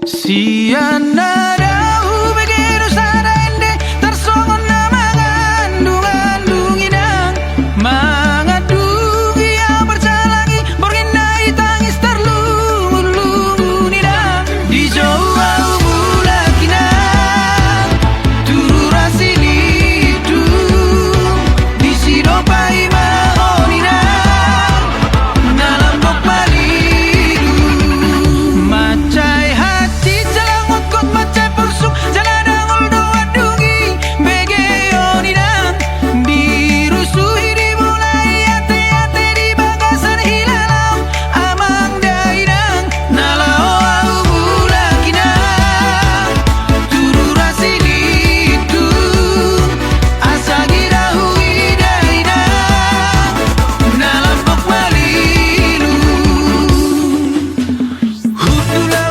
Siana dahu begitu sada ende tersongon nama ngandung inang mangadungi yang bercalangi bergendai tangis terlungun inang di jauh bulan kinang turu rasi lidu di sidopai mahon inang dalam bok malidu macai hati jalan ngokot macai pusuk jalan dangol doan dungi begeon inang dirusui dimulai ate-ate di bagasan hilalau amang dainang nalau au bulan kinang turu rasi lidu asa gidahu idainang dalam bok malilu hudula